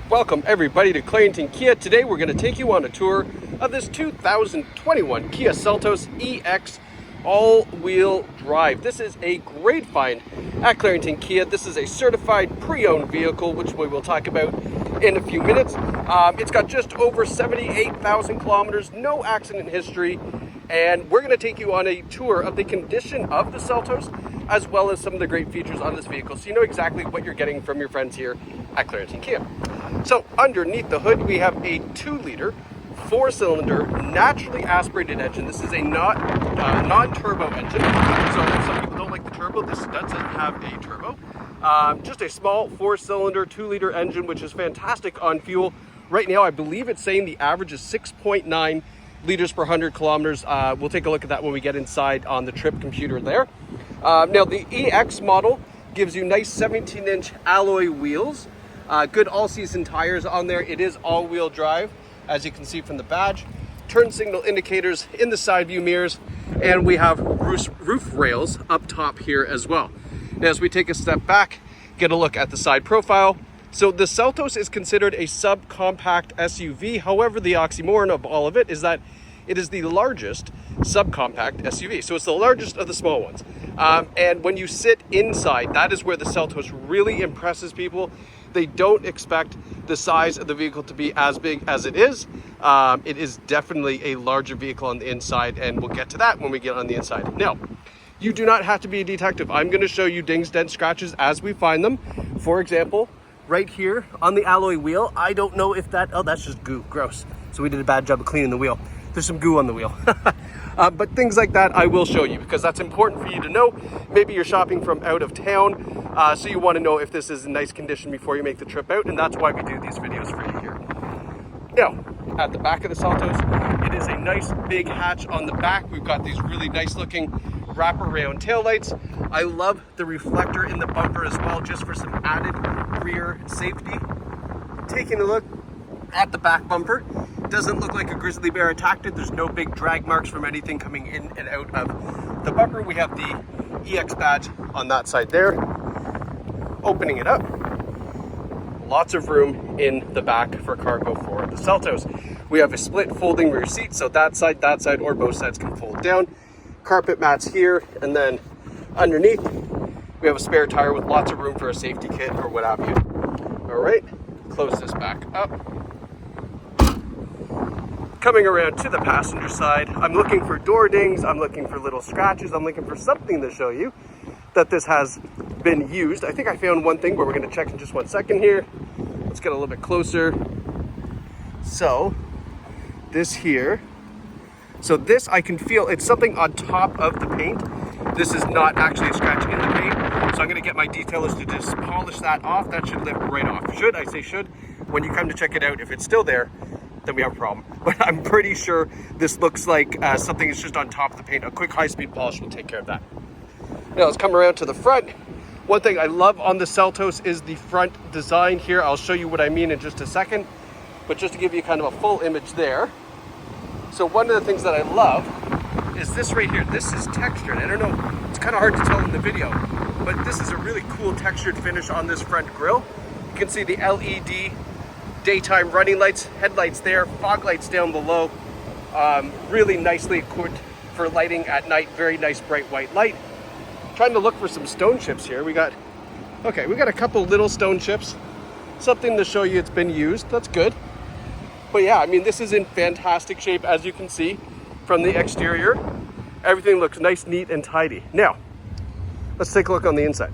Welcome everybody to Clarington Kia. Today we're going to take you on a tour of this 2021 Kia Seltos EX all-wheel drive. This is a great find at Clarington Kia. This is a certified pre-owned vehicle, which we will talk about in a few minutes. It's got just over 78,000 kilometers, no accident history, and we're going to take you on a tour of the condition of the Seltos, as well as some of the great features on this vehicle, so you know exactly what you're getting from your friends here at Clarington Kia. So underneath the hood, we have a 2-liter, 4-cylinder, naturally aspirated engine. This is a non-turbo engine, so if some people don't like the turbo, this doesn't have a turbo. Just a small 4-cylinder, 2-liter engine, which is fantastic on fuel. Right now, I believe it's saying the average is 6.9 liters per 100 kilometers. We'll take a look at that when we get inside on the trip computer there. Now, the EX model gives you nice 17-inch alloy wheels, good all-season tires on there. It is all-wheel drive, as you can see from the badge. Turn signal indicators in the side view mirrors, and we have roof rails up top here as well. Now, as we take a step back, get a look at the side profile. So the Seltos is considered a subcompact SUV. However, the oxymoron of all of it is that it is the largest subcompact SUV. So it's the largest of the small ones. And when you sit inside, that is where the Seltos really impresses people. They don't expect the size of the vehicle to be as big as it is. It is definitely a larger vehicle on the inside, and we'll get to that when we get on the inside. Now, you do not have to be a detective. I'm going to show you dings, dents, scratches as we find them. For example, right here on the alloy wheel, I don't know if that, oh, that's just goo, gross. So we did a bad job of cleaning the wheel. There's some goo on the wheel. But things like that I will show you, because that's important for you to know. Maybe you're shopping from out of town, so you want to know if this is in nice condition before you make the trip out, and that's why we do these videos for you here. Now, at the back of the Seltos, it is a nice big hatch on the back. We've got these really nice looking wraparound taillights. I love the reflector in the bumper as well, just for some added rear safety. Taking a look at the back bumper, doesn't look like a grizzly bear attacked it. There's no big drag marks from anything coming in and out of the bumper. We have the EX badge on that side there. Opening it up, lots of room in the back for cargo for the Seltos. We have a split folding rear seat, so that side, or both sides can fold down. Carpet mats here, and then underneath, we have a spare tire with lots of room for a safety kit or what have you. All right, close this back up. Coming around to the passenger side, I'm looking for door dings, I'm looking for little scratches, I'm looking for something to show you that this has been used. I think I found one thing, but we're going to check in just 1 second here. Let's get a little bit closer. So this here, so this I can feel, it's something on top of the paint. This is not actually a scratch in the paint, so I'm going to get my detailers to just polish that off. That should lift right off. Should, I say should, when you come to check it out. If it's still there, then we have a problem. But I'm pretty sure this looks like something is just on top of the paint. A quick high-speed polish will take care of that. Now let's come around to the front. One thing I love on the Seltos is the front design here. I'll show you what I mean in just a second, but just to give you kind of a full image there. So one of the things that I love is this right here. This is textured. I don't know, it's kind of hard to tell in the video, but this is a really cool textured finish on this front grille. You can see the LED daytime running lights, headlights there, fog lights down below. Really nicely equipped for lighting at night. Very nice bright white light. Trying to look for some stone chips here. We got a couple little stone chips. Something to show you it's been used. That's good. But yeah, I mean, this is in fantastic shape, as you can see from the exterior. Everything looks nice, neat, and tidy. Now, let's take a look on the inside.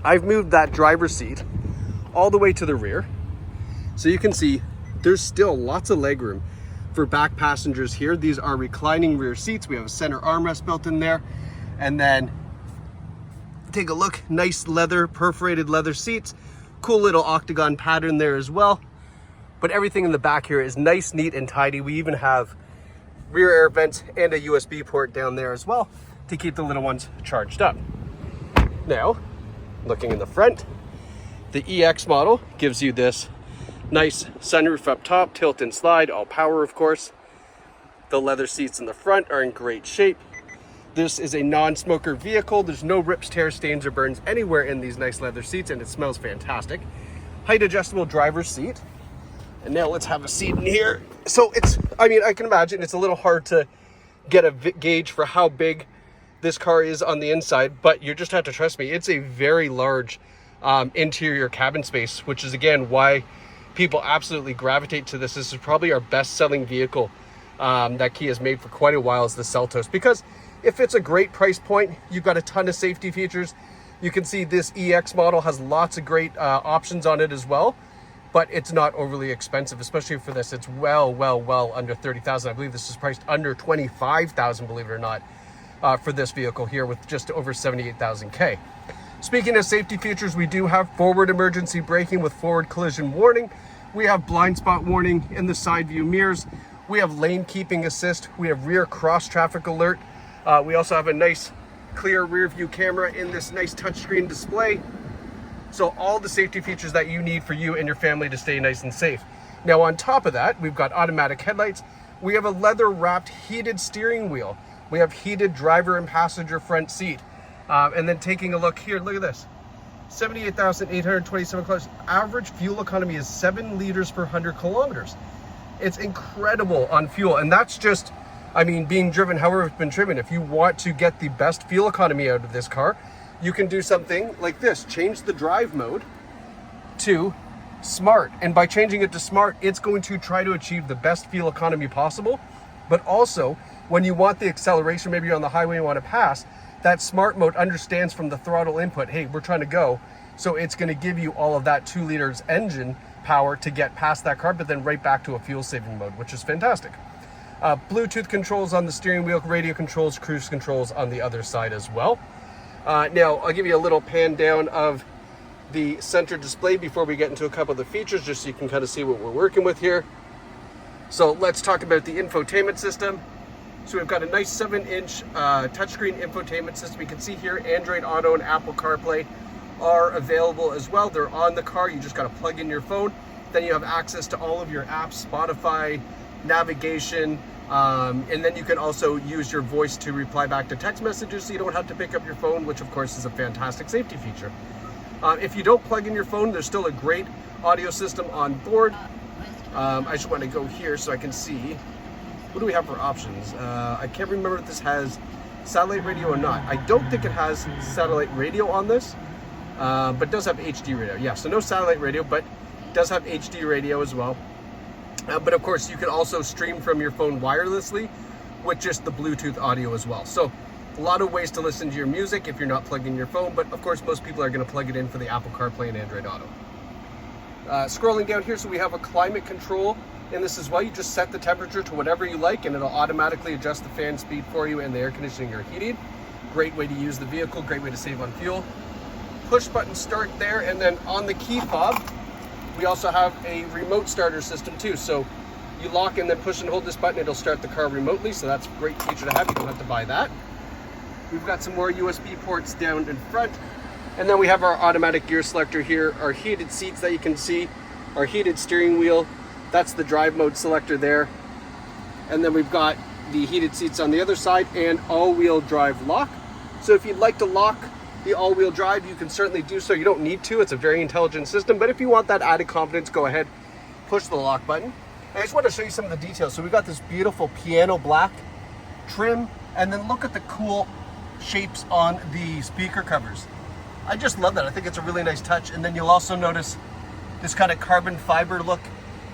I've moved that driver's seat all the way to the rear, so you can see there's still lots of legroom for back passengers here. These are reclining rear seats. We have a center armrest built in there, and then take a look, nice leather, perforated leather seats, cool little octagon pattern there as well. But everything in the back here is nice, neat, and tidy. We even have rear air vents and a USB port down there as well to keep the little ones charged up. Now, looking in the front, the EX model gives you this nice sunroof up top, tilt and slide, all power of course. The leather seats in the front are in great shape. This is a non-smoker vehicle. There's no rips, tears, stains, or burns anywhere in these nice leather seats, and it smells fantastic. height adjustable driver's seat. And now let's have a seat in here. So I can imagine it's a little hard to get a gauge for how big this car is on the inside, but you just have to trust me. It's a very large interior cabin space, which is again why people absolutely gravitate to this. This is probably our best selling vehicle that Kia has made for quite a while, is the Seltos, because if it's a great price point, you've got a ton of safety features. You can see this EX model has lots of great options on it as well, but it's not overly expensive, especially for this. It's well under 30,000. I believe this is priced under 25,000, believe it or not, for this vehicle here with just over 78,000 K. Speaking of safety features, we do have forward emergency braking with forward collision warning. We have blind spot warning in the side view mirrors. We have lane keeping assist. We have rear cross traffic alert. We also have a nice clear rear view camera in this nice touchscreen display. So all the safety features that you need for you and your family to stay nice and safe. Now on top of that, we've got automatic headlights. We have a leather wrapped heated steering wheel. We have heated driver and passenger front seat. And then taking a look here, look at this. 78,827 kilometers. Average fuel economy is 7 liters per 100 kilometers. It's incredible on fuel. And that's just, being driven however it's been driven. If you want to get the best fuel economy out of this car, you can do something like this. Change the drive mode to smart. And by changing it to smart, it's going to try to achieve the best fuel economy possible. But also, when you want the acceleration, maybe you're on the highway and you want to pass, that smart mode understands from the throttle input, hey, we're trying to go. So it's going to give you all of that 2 liters engine power to get past that car, but then right back to a fuel saving mode, which is fantastic. Bluetooth controls on the steering wheel, radio controls, cruise controls on the other side as well. Now, I'll give you a little pan down of the center display before we get into a couple of the features, just so you can kind of see what we're working with here. So let's talk about the infotainment system. So we've got a nice 7-inch touchscreen infotainment system. You can see here Android Auto and Apple CarPlay are available as well. They're on the car. You just got to plug in your phone. Then you have access to all of your apps, Spotify, navigation, and then you can also use your voice to reply back to text messages, so you don't have to pick up your phone, which of course is a fantastic safety feature. If you don't plug in your phone, there's still a great audio system on board. I just want to go here so I can see, what do we have for options? I can't remember if this has satellite radio or not. I don't think it has satellite radio on this, but does have HD radio. Yeah, so no satellite radio, but does have HD radio as well. But of course, you can also stream from your phone wirelessly with just the Bluetooth audio as well. So a lot of ways to listen to your music if you're not plugging your phone, but of course, most people are going to plug it in for the Apple CarPlay and Android Auto. Scrolling down here, so we have a climate control in this as well. You just set the temperature to whatever you like, and it'll automatically adjust the fan speed for you and the air conditioning or heating. Great way to use the vehicle, great way to save on fuel. Push button start there, and then on the key fob, we also have a remote starter system too. So you lock and then push and hold this button, it'll start the car remotely. So that's a great feature to have. You don't have to buy that. We've got some more USB ports down in front. And then we have our automatic gear selector here, our heated seats that you can see, our heated steering wheel. That's the drive mode selector there. And then we've got the heated seats on the other side and all-wheel drive lock. So if you'd like to lock the all-wheel drive, you can certainly do so. You don't need to, it's a very intelligent system, but if you want that added confidence, go ahead, push the lock button. And I just want to show you some of the details. So we've got this beautiful piano black trim, and then look at the cool shapes on the speaker covers. I just love that. I think it's a really nice touch. And then you'll also notice this kind of carbon fiber look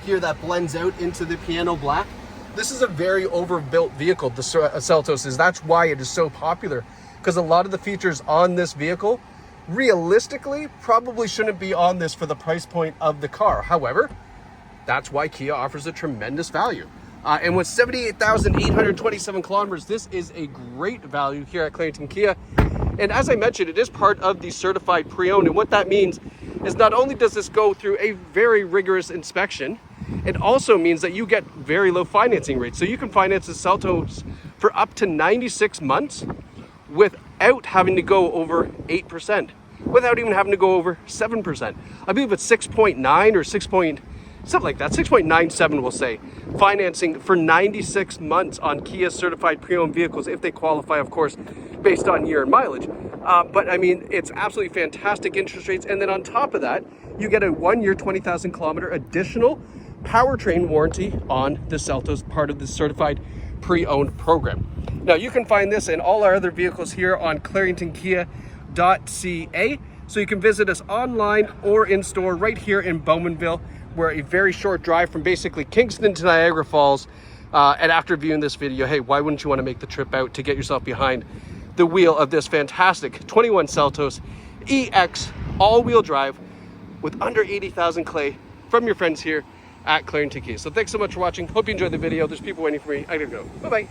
here that blends out into the piano black. This is a very overbuilt vehicle, the Seltos is. That's why it is so popular, because a lot of the features on this vehicle realistically probably shouldn't be on this for the price point of the car. However, that's why Kia offers a tremendous value. And with 78,827 kilometers, this is a great value here at Clarington Kia. And as I mentioned, it is part of the certified pre-owned. And what that means is not only does this go through a very rigorous inspection, it also means that you get very low financing rates. So you can finance the Seltos for up to 96 months without having to go over 8%, without even having to go over 7%. I believe it's 6.9 or 6 point, something like that, 6.97 we'll say, financing for 96 months on Kia certified pre-owned vehicles if they qualify, of course, based on year and mileage. But I mean, it's absolutely fantastic interest rates. And then on top of that, you get a 1-year, 20,000 kilometer additional powertrain warranty on the Seltos, part of the certified pre-owned program. Now you can find this and all our other vehicles here on claringtonkia.ca. So you can visit us online or in store right here in Bowmanville. We're a very short drive from basically Kingston to Niagara Falls. And after viewing this video, hey, why wouldn't you want to make the trip out to get yourself behind the wheel of this fantastic 21 Seltos EX all-wheel drive with under 80,000 clay from your friends here at Clarington Kia. So thanks so much for watching. Hope you enjoyed the video. There's people waiting for me. I gotta go. Bye-bye.